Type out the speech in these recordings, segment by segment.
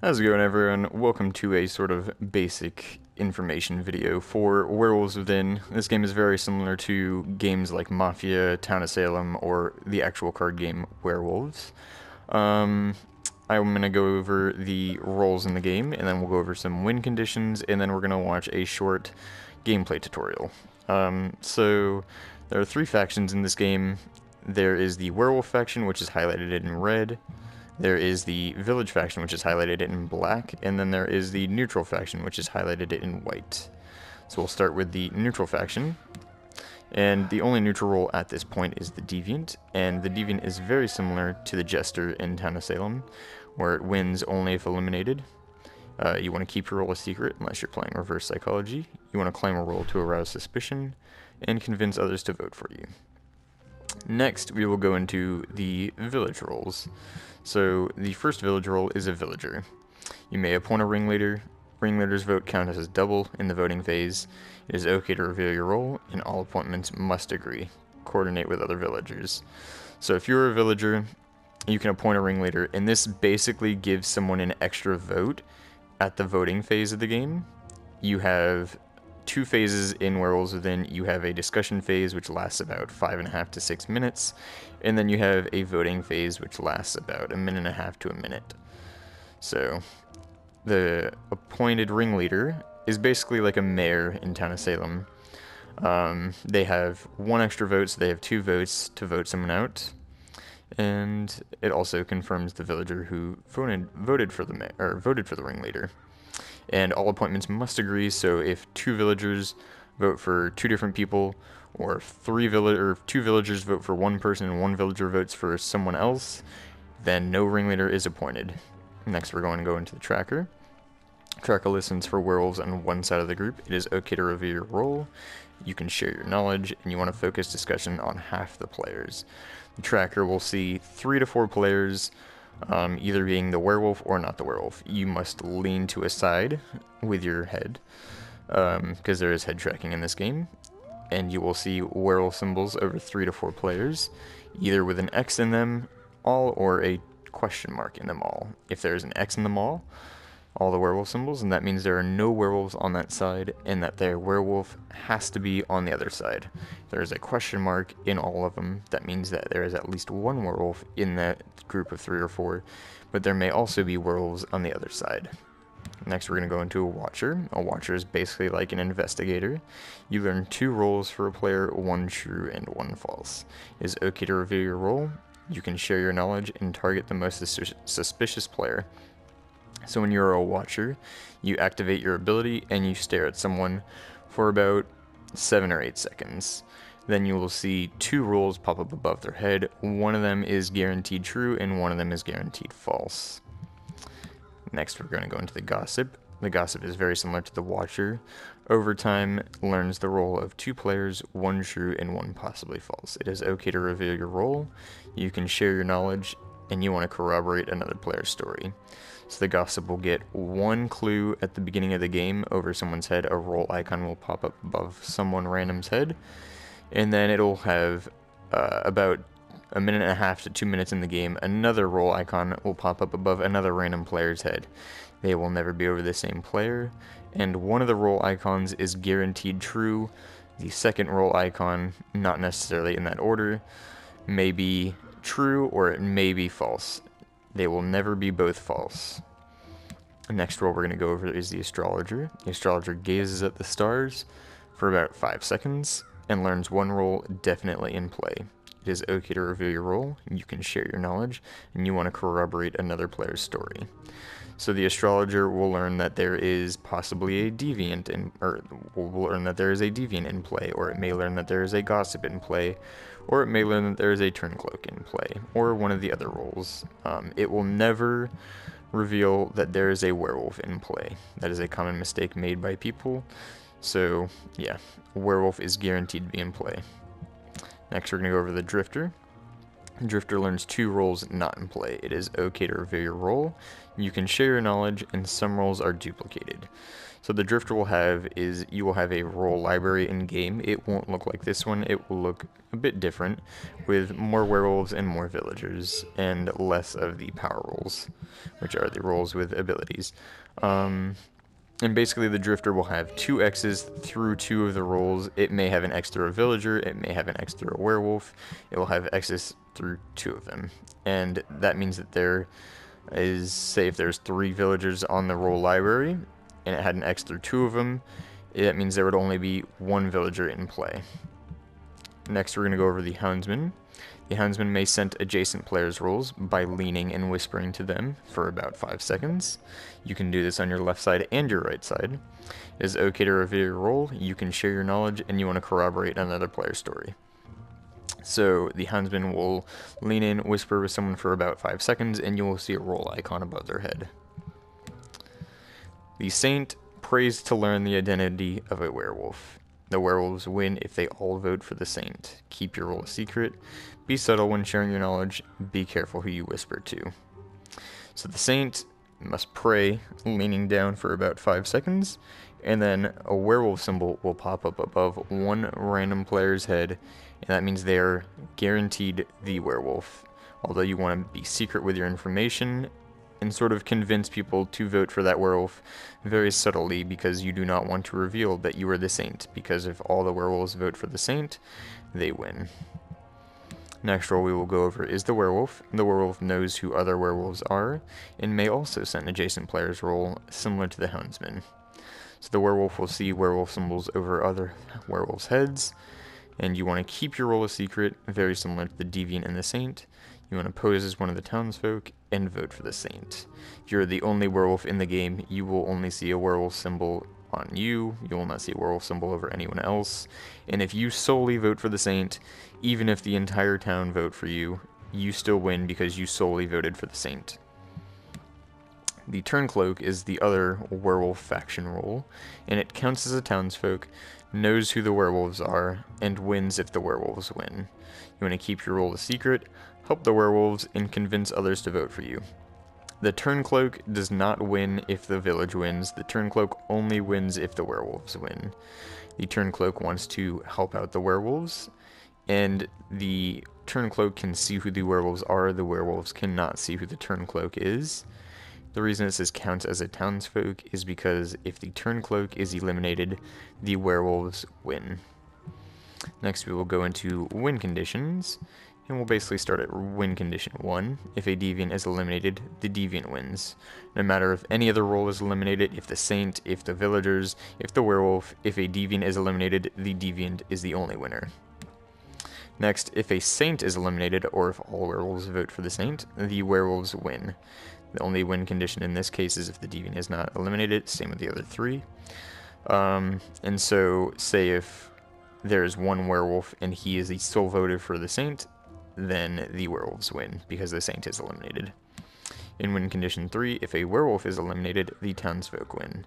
How's it going, everyone? Welcome to a sort of basic information video for Werewolves Within. This game is very similar to games like Mafia, Town of Salem, or the actual card game Werewolves. Um, I'm going to go over the roles in the game, and then we'll go over some win conditions, and then we're going to watch a short gameplay tutorial. So there are three factions in this game. There is the Werewolf faction, which is highlighted in red. There is the Village faction, which is highlighted in black, and then there is the Neutral faction, which is highlighted in white. So we'll start with the Neutral faction, and the only neutral role at this point is the Deviant, and the Deviant is very similar to the Jester in Town of Salem, where it wins only if eliminated. You want to keep your role a secret unless you're playing reverse psychology. You want to claim a role to arouse suspicion, and convince others to vote for you. Next, we will go into the village roles. So the first village role is a villager. You may appoint a ringleader. Ringleader's vote counts as double in the voting phase. It is okay to reveal your role, and all appointments must agree. Coordinate with other villagers. So if you're a villager, you can appoint a ringleader, and this basically gives someone an extra vote at the voting phase of the game. You have two phases in Werewolves Within. You have a discussion phase, which lasts about 5.5 to 6 minutes, and then you have a voting phase, which lasts about 1.5 to a minute. So, the appointed ringleader is basically like a mayor in Town of Salem. They have one extra vote, so they have 2 votes to vote someone out, and it also confirms the villager who voted for the ringleader. And all appointments must agree, so if 2 villagers vote for 2 different people, or 2 villagers vote for 1 person and 1 villager votes for someone else, then no ringleader is appointed. Next, we're going to go into the tracker. Tracker listens for werewolves on one side of the group. It is okay to reveal your role. You can share your knowledge, and you want to focus discussion on half the players. The tracker will see 3 to 4 players, either being the werewolf or not the werewolf. You must lean to a side with your head, because there is head tracking in this game, and you will see werewolf symbols over 3 to 4 players, either with an X in them all or a question mark in them all. If there is an X in them all the werewolf symbols, and that means there are no werewolves on that side, and that their werewolf has to be on the other side. If there is a question mark in all of them, that means that there is at least 1 werewolf in that group of 3 or 4, but there may also be werewolves on the other side. Next, we're going to go into a Watcher. A Watcher is basically like an investigator. You learn 2 roles for a player, 1 true and 1 false. It is okay to reveal your role. You can share your knowledge and target the most suspicious player. So when you're a Watcher, you activate your ability and you stare at someone for about 7 or 8 seconds. Then you will see 2 roles pop up above their head. One of them is guaranteed true and one of them is guaranteed false. Next, we're going to go into the Gossip. The Gossip is very similar to the Watcher. Over time, learns the role of 2 players, 1 true and 1 possibly false. It is okay to reveal your role. You can share your knowledge, and you want to corroborate another player's story. So the Gossip will get 1 clue at the beginning of the game over someone's head. A role icon will pop up above someone random's head, and then it'll have about 1.5 to 2 minutes in the game. Another role icon will pop up above another random player's head. They will never be over the same player, and one of the role icons is guaranteed true. The second role icon, not necessarily in that order, may be true or it may be false. They will never be both false. The next role we're going to go over is the Astrologer. The Astrologer gazes at the stars for about 5 seconds and learns 1 role definitely in play. It is okay to reveal your role, you can share your knowledge, and you want to corroborate another player's story. So the Astrologer will learn that there is possibly a deviant will learn that there is a deviant in play, or it may learn that there is a gossip in play, or it may learn that there is a turncloak in play, or one of the other roles. It will never reveal that there is a werewolf in play. That is a common mistake made by people. So yeah, werewolf is guaranteed to be in play. Next, we're going to go over the Drifter. Drifter learns 2 roles not in play. It is okay to reveal your role, you can share your knowledge, and some roles are duplicated. So the Drifter will have is you will have a role library in game. It won't look like this one. It will look a bit different, with more werewolves and more villagers, and less of the power roles, which are the roles with abilities. And basically the Drifter will have 2 X's through 2 of the roles. It may have an X through a villager, it may have an X through a werewolf. It will have X's through 2 of them. And that means that there is, say if there's 3 villagers on the role library, and it had an X through 2 of them, that means there would only be 1 villager in play. Next we're going to go over the Houndsman. The Houndsman may scent adjacent players' roles by leaning and whispering to them for about 5 seconds. You can do this on your left side and your right side. It is okay to reveal your role, you can share your knowledge, and you want to corroborate another player's story. So the Houndsman will lean in, whisper with someone for about 5 seconds, and you will see a role icon above their head. The Saint prays to learn the identity of a werewolf. The werewolves win if they all vote for the Saint. Keep your role a secret. Be subtle when sharing your knowledge. Be careful who you whisper to. So the Saint must pray, leaning down for about 5 seconds, and then a werewolf symbol will pop up above one random player's head, and that means they are guaranteed the werewolf. Although you want to be secret with your information and sort of convince people to vote for that werewolf very subtly, because you do not want to reveal that you are the Saint, because if all the werewolves vote for the Saint, they win. Next role we will go over is the werewolf. The werewolf knows who other werewolves are, and may also scent adjacent players' role, similar to the Houndsman. So the werewolf will see werewolf symbols over other werewolves' heads, and you want to keep your role a secret, very similar to the Deviant and the Saint. You want to pose as one of the townsfolk and vote for the Saint. If you're the only werewolf in the game, you will only see a werewolf symbol on you. You will not see a werewolf symbol over anyone else. And if you solely vote for the Saint, even if the entire town vote for you, you still win because you solely voted for the Saint. The Turncloak is the other werewolf faction role, and it counts as a townsfolk, knows who the werewolves are, and wins if the werewolves win. You want to keep your role a secret, help the werewolves, and convince others to vote for you. The Turncloak does not win if the village wins. The Turncloak only wins if the werewolves win. The Turncloak wants to help out the werewolves, and the Turncloak can see who the werewolves are. The werewolves cannot see who the Turncloak is. The reason it says counts as a townsfolk is because if the Turncloak is eliminated, the werewolves win. Next we will go into win conditions, and we'll basically start at win condition 1. If a Deviant is eliminated, the Deviant wins. No matter if any other role is eliminated, if the Saint, if the villagers, if the werewolf, if a Deviant is eliminated, the Deviant is the only winner. Next, if a Saint is eliminated, or if all werewolves vote for the Saint, the werewolves win. The only win condition in this case is if the Deviant is not eliminated, same with the other 3. And so, say if there is one werewolf and he is the sole voter for the Saint, then the werewolves win, because the Saint is eliminated. In win condition 3, if a werewolf is eliminated, the townsfolk win.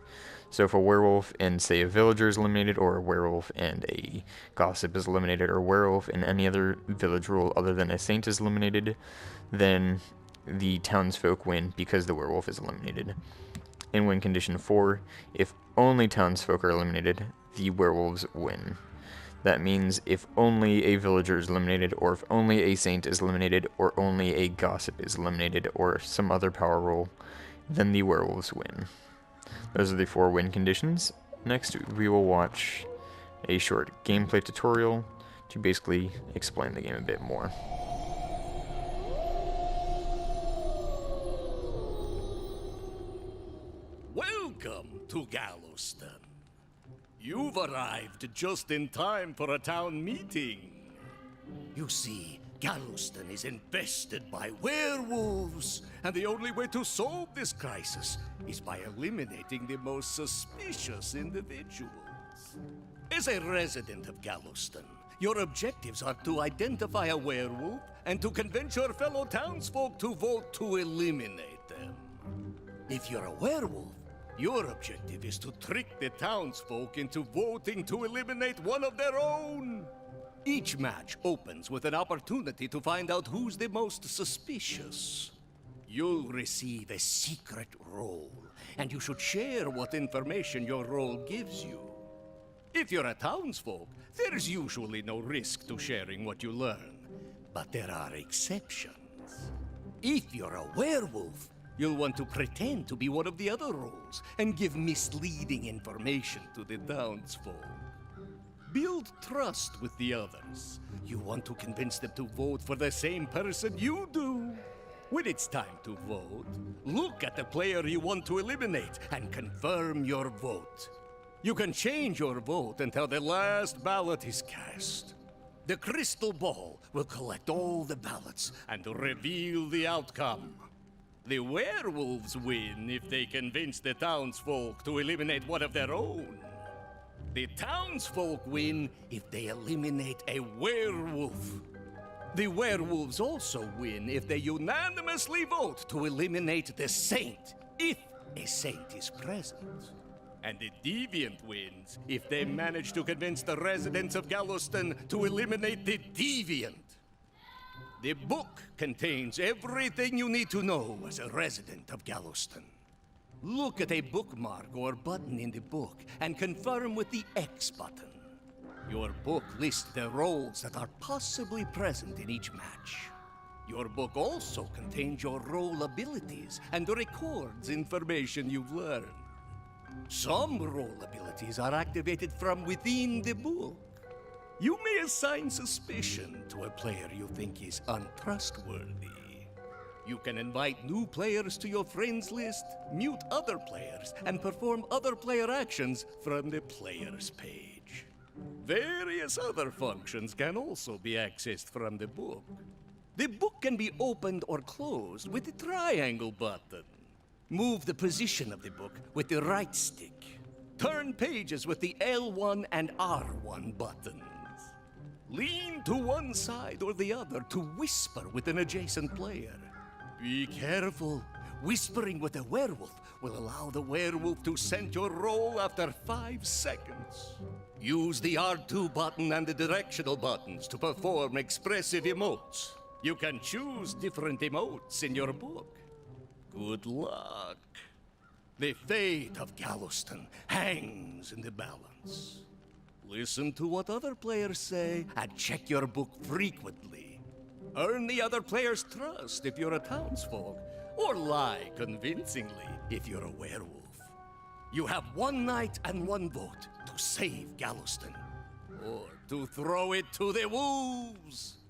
So if a werewolf and, say, a villager is eliminated, or a werewolf and a gossip is eliminated, or a werewolf and any other village rule other than a Saint is eliminated, then the townsfolk win because the werewolf is eliminated. In win condition 4, if only townsfolk are eliminated, the werewolves win. That means if only a villager is eliminated, or if only a Saint is eliminated, or only a gossip is eliminated, or some other power role, then the werewolves win. Those are the 4 win conditions. Next, we will watch a short gameplay tutorial to basically explain the game a bit more. Welcome to Gallooston. You've arrived just in time for a town meeting. You see, Gallooston is infested by werewolves, and the only way to solve this crisis is by eliminating the most suspicious individuals. As a resident of Gallooston, your objectives are to identify a werewolf and to convince your fellow townsfolk to vote to eliminate them. If you're a werewolf, your objective is to trick the townsfolk into voting to eliminate one of their own. Each match opens with an opportunity to find out who's the most suspicious. You'll receive a secret role, and you should share what information your role gives you. If you're a townsfolk, there's usually no risk to sharing what you learn. But there are exceptions. If you're a werewolf, you'll want to pretend to be one of the other roles and give misleading information to the townsfolk. Build trust with the others. You want to convince them to vote for the same person you do. When it's time to vote, look at the player you want to eliminate and confirm your vote. You can change your vote until the last ballot is cast. The crystal ball will collect all the ballots and reveal the outcome. The werewolves win if they convince the townsfolk to eliminate one of their own. The townsfolk win if they eliminate a werewolf. The werewolves also win if they unanimously vote to eliminate the saint, if a saint is present. And the deviant wins if they manage to convince the residents of Galveston to eliminate the deviant. The book contains everything you need to know as a resident of Galveston. Look at a bookmark or button in the book and confirm with the X button. Your book lists the roles that are possibly present in each match. Your book also contains your role abilities and records information you've learned. Some role abilities are activated from within the book. You may assign suspicion to a player you think is untrustworthy. You can invite new players to your friends list, mute other players, and perform other player actions from the players page. Various other functions can also be accessed from the book. The book can be opened or closed with the triangle button. Move the position of the book with the right stick. Turn pages with the L1 and R1 buttons. Lean to one side or the other to whisper with an adjacent player. Be careful. Whispering with a werewolf will allow the werewolf to scent your role after 5 seconds. Use the R2 button and the directional buttons to perform expressive emotes. You can choose different emotes in your book. Good luck. The fate of Galveston hangs in the balance. Listen to what other players say and check your book frequently. Earn the other players' trust if you're a townsfolk, or lie convincingly if you're a werewolf. You have one night and one vote to save Galveston, or to throw it to the wolves.